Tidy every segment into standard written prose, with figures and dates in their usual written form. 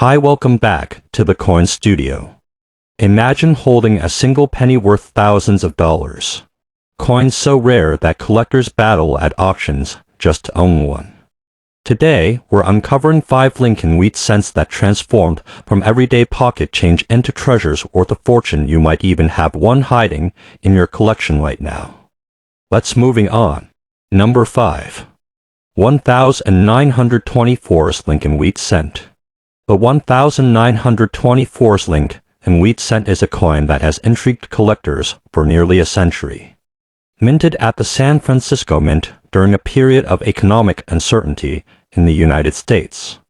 Hi, welcome back to the Coin Studio. Imagine holding a single penny worth thousands of dollars. Coins so rare that collectors battle at auctions just to own one. Today, we're uncovering 5 Lincoln wheat cents that transformed from everyday pocket change into treasures worth a fortune. You might even have one hiding in your collection right now. Let's moving on. Number 5. 1924's Lincoln wheat cent. The 1924's Lincoln wheat cent is a coin that has intrigued collectors for nearly a century. Minted at the San Francisco Mint during a period of economic uncertainty in the United States.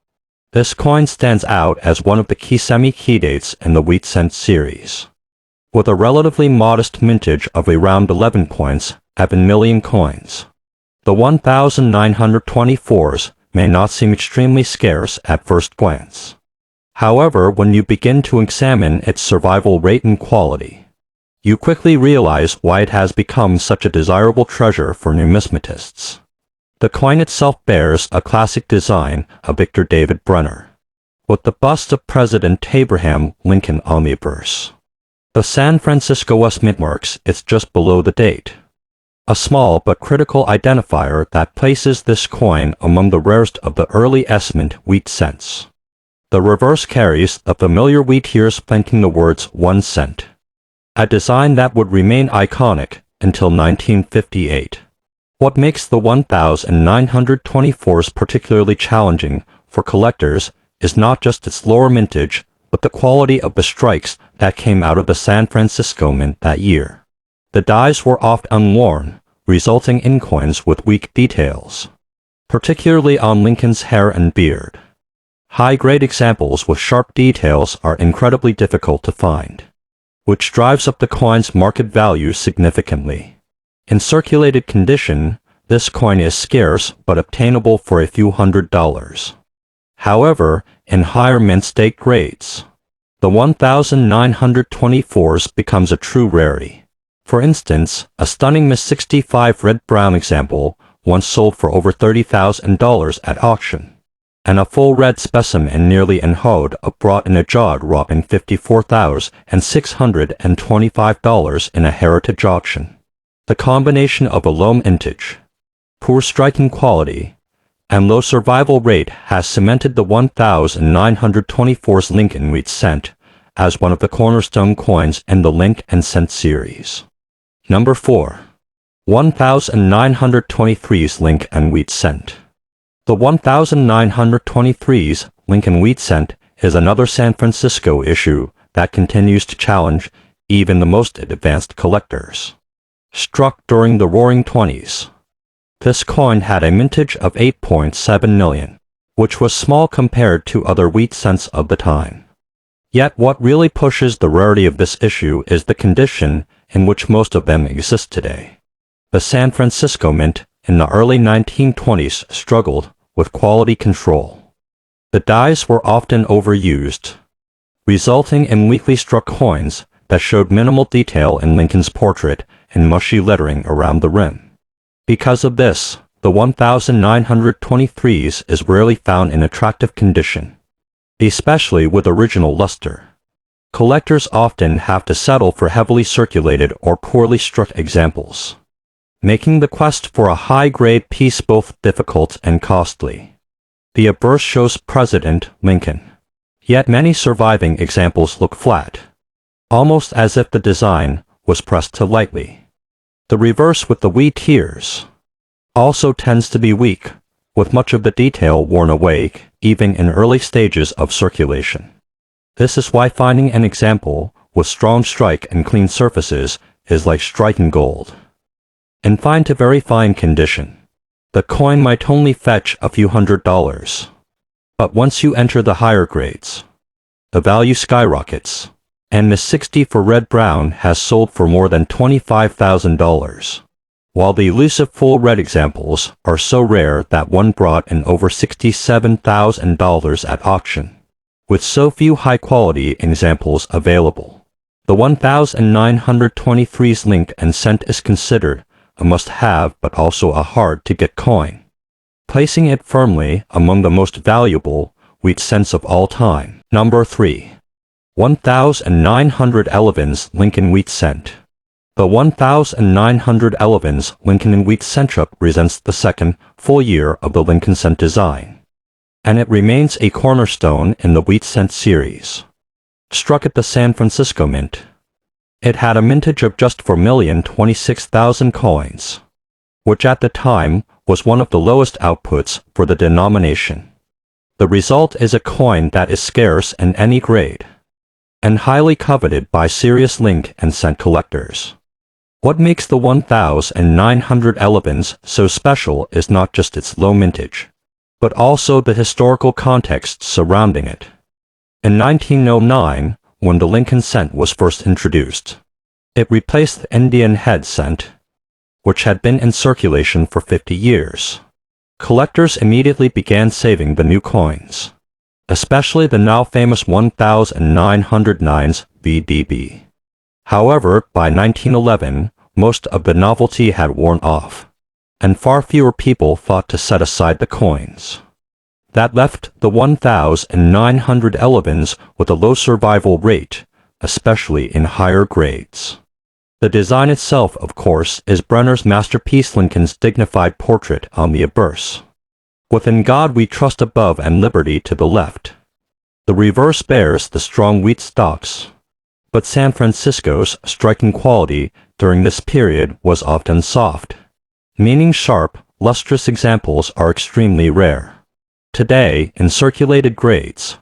This coin stands out as one of the key semi-key dates in the wheat cent series. With a relatively modest mintage of around 11.7 million coins, the 1924's may not seem extremely scarce at first glance. However, when you begin to examine its survival rate and quality, you quickly realize why it has become such a desirable treasure for numismatists. The coin itself bears a classic design of Victor David Brenner, with the bust of President Abraham Lincoln on the obverse. The San Francisco West Mint marks it's just below the date, a small but critical identifier that places this coin among the rarest of the early Mint wheat cents. The reverse carries the familiar wheat ears flanking the words 1 cent. A design that would remain iconic until 1958. What makes the 1924's particularly challenging for collectors is not just its lower mintage, but the quality of the strikes that came out of the San Francisco Mint that year. The dies were oft unworn, resulting in coins with weak details, particularly on Lincoln's hair and beard. High-grade examples with sharp details are incredibly difficult to find, which drives up the coin's market value significantly. In circulated condition, this coin is scarce but obtainable for a few $100s. However, in higher mint state grades, the 1924's becomes a true rarity. For instance, a stunning Miss 65 red-brown example once sold for over $30,000 at auction, and a full red specimen nearly unhoed brought in a jaw-dropping $54,625 in a heritage auction. The combination of a low mintage, poor striking quality, and low survival rate has cemented the 1924's Lincoln wheat cent as one of the cornerstone coins in the Lincoln cent series. Number 4. 1923's Lincoln wheat cent. The 1923's Lincoln wheat cent is another San Francisco issue that continues to challenge even the most advanced collectors. Struck during the Roaring '20s, this coin had a mintage of 8.7 million, which was small compared to other wheat cents of the time. Yet what really pushes the rarity of this issue is the condition in which most of them exist today. The San Francisco Mint in the early 1920s struggled with quality control. The dies were often overused, resulting in weakly struck coins that showed minimal detail in Lincoln's portrait and mushy lettering around the rim. Because of this, the 1923's is rarely found in attractive condition, especially with original luster. Collectors often have to settle for heavily circulated or poorly struck examples, making the quest for a high-grade piece both difficult and costly. The obverse shows President Lincoln, yet many surviving examples look flat, almost as if the design was pressed too lightly. The reverse with the wheat ears also tends to be weak, with much of the detail worn away even in early stages of circulation. This is why finding an example with strong strike and clean surfaces is like striking gold. In fine to very fine condition, the coin might only fetch a few $100s. But once you enter the higher grades, the value skyrockets, and Miss 60 for red-brown has sold for more than $25,000, while the elusive full red examples are so rare that one brought in over $67,000 at auction. With so few high-quality examples available, the 1923's Lincoln cent is considered a must-have but also a hard-to-get coin, placing it firmly among the most valuable wheat cents of all time. Number 3. 1911 Lincoln Wheat Cent. The 1911 Lincoln Wheat Cent represents the second full year of the Lincoln cent design, and it remains a cornerstone in the wheat cent series. Struck at the San Francisco Mint, it had a mintage of just 4,026,000 coins, which at the time was one of the lowest outputs for the denomination. The result is a coin that is scarce in any grade, and highly coveted by serious link and cent collectors. What makes the 1911 so special is not just its low mintage, but also the historical context surrounding it. In 1909, when the Lincoln cent was first introduced, it replaced the Indian head cent, which had been in circulation for 50 years. Collectors immediately began saving the new coins, especially the now famous 1909 VDB. However, by 1911, most of the novelty had worn off, and far fewer people thought to set aside the coins. That left the 1911 with a low survival rate, especially in higher grades. The design itself, of course, is Brenner's masterpiece Lincoln's dignified portrait on the obverse, with "In God We Trust" above and "Liberty" to the left. The reverse bears the strong wheat stalks, but San Francisco's striking quality during this period was often soft, meaning sharp, lustrous examples are extremely rare. Today, in circulated grades,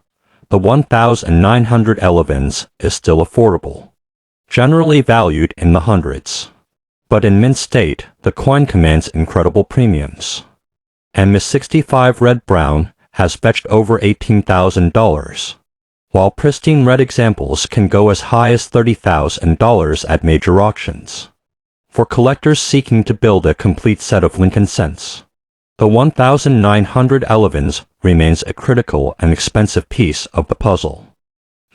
the 1911 is still affordable, generally valued in the hundreds. But in mint state, the coin commands incredible premiums, and Miss 65 Red Brown has fetched over $18,000, while pristine red examples can go as high as $30,000 at major auctions. For collectors seeking to build a complete set of Lincoln cents, the 1911 remains a critical and expensive piece of the puzzle.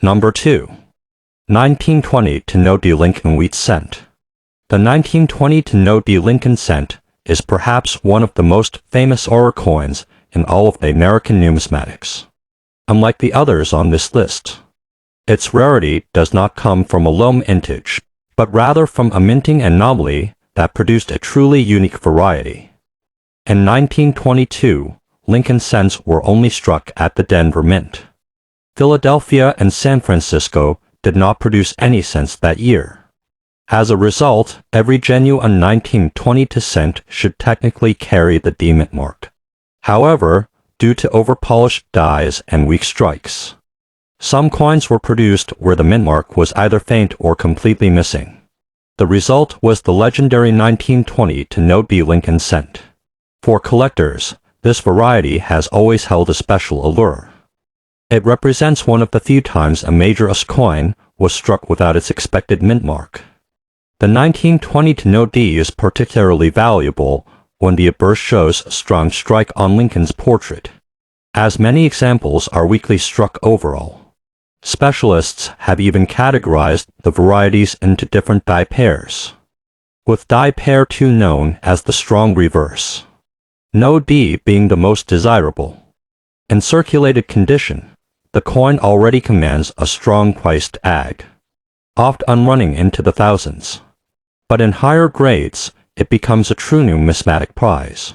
Number 2. 1920 to no D Lincoln Wheat Cent. The 1920 to no D Lincoln cent is perhaps one of the most famous ore coins in all of American numismatics. Unlike the others on this list, its rarity does not come from a low mintage, but rather from a minting anomaly that produced a truly unique variety. In 1922, Lincoln cents were only struck at the Denver Mint. Philadelphia and San Francisco did not produce any cents that year. As a result, every genuine 1920 cent should technically carry the D Mint mark. However, due to overpolished dies and weak strikes, some coins were produced where the mint mark was either faint or completely missing. The result was the legendary 1920 to no D Lincoln cent. For collectors, this variety has always held a special allure. It represents one of the few times a major US coin was struck without its expected mint mark. The 1920 to no D is particularly valuable when the obverse shows a strong strike on Lincoln's portrait, as many examples are weakly struck overall. Specialists have even categorized the varieties into different die pairs, with die pair 2 known as the strong reverse, no D being the most desirable. In circulated condition, the coin already commands a strong priced AG, often running into the thousands. But in higher grades, it becomes a true numismatic prize.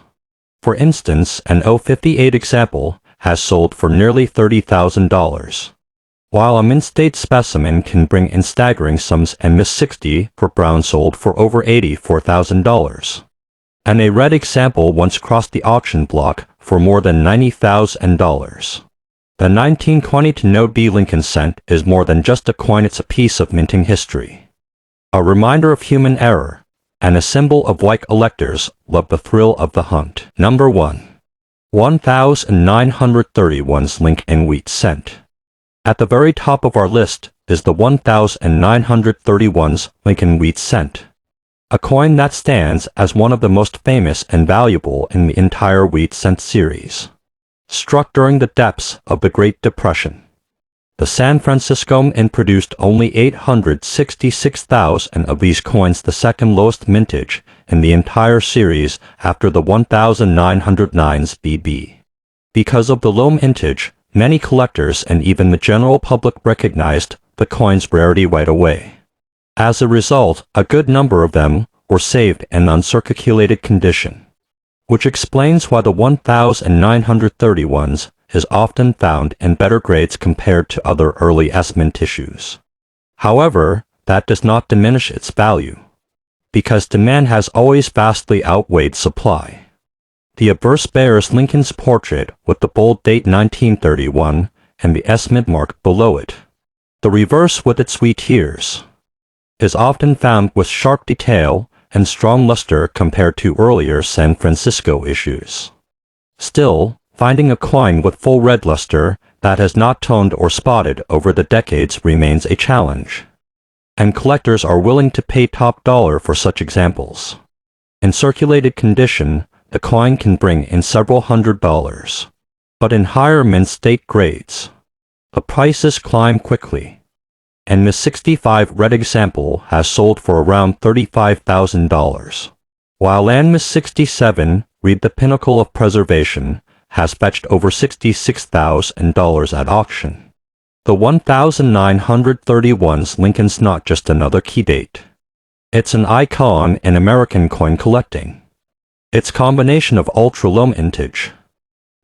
For instance, an 058 example has sold for nearly $30,000, while a mint state specimen can bring in staggering sums, and Miss 60 for Brown sold for over $84,000. And a red example once crossed the auction block for more than $90,000. The 1920 to no D Lincoln cent is more than just a coin, it's a piece of minting history, a reminder of human error, and a symbol of why electors love the thrill of the hunt. Number 1. 1931 Lincoln Wheat Cent. At the very top of our list is the 1931 Lincoln Wheat Cent, a coin that stands as one of the most famous and valuable in the entire wheat cent series. Struck during the depths of the Great Depression, the San Francisco Mint produced only 866,000 of these coins, the second lowest mintage in the entire series after the 1909 BB. Because of the low mintage, Many collectors and even the general public recognized the coin's rarity right away. As a result, a good number of them were saved in uncirculated condition, which explains why the 1931s is often found in better grades compared to other early S mint issues. However, that does not diminish its value, because demand has always vastly outweighed supply. The obverse bears Lincoln's portrait with the bold date 1931 and the S mint mark below it. The reverse, with its sweet tears, is often found with sharp detail and strong luster compared to earlier San Francisco issues. Still, finding a coin with full red luster that has not toned or spotted over the decades remains a challenge, and collectors are willing to pay top dollar for such examples. In circulated condition, the coin can bring in several $100s, but in higher mint state grades, the prices climb quickly, and Miss 65 red example has sold for around $35,000, while an Miss 67, read the pinnacle of preservation, has fetched over $66,000 at auction. The 1931's Lincoln's not just another key date. It's an icon in American coin collecting. Its combination of ultra-low mintage,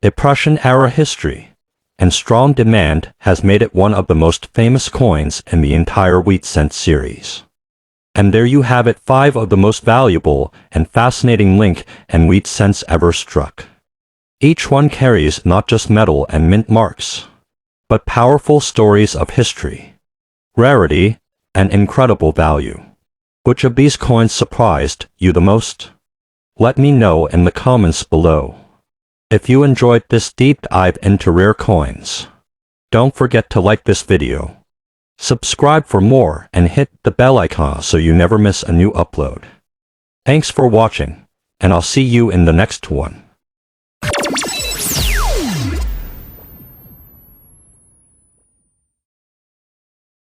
Depression-era history, and strong demand has made it one of the most famous coins in the entire wheat cent series. And there you have it, 5 of the most valuable and fascinating link and wheat cents ever struck. Each one carries not just metal and mint marks, but powerful stories of history, rarity, and incredible value. Which of these coins surprised you the most? Let me know in the comments below. If you enjoyed this deep dive into rare coins, don't forget to like this video, subscribe for more, and hit the bell icon so you never miss a new upload. Thanks for watching, and I'll see you in the next one.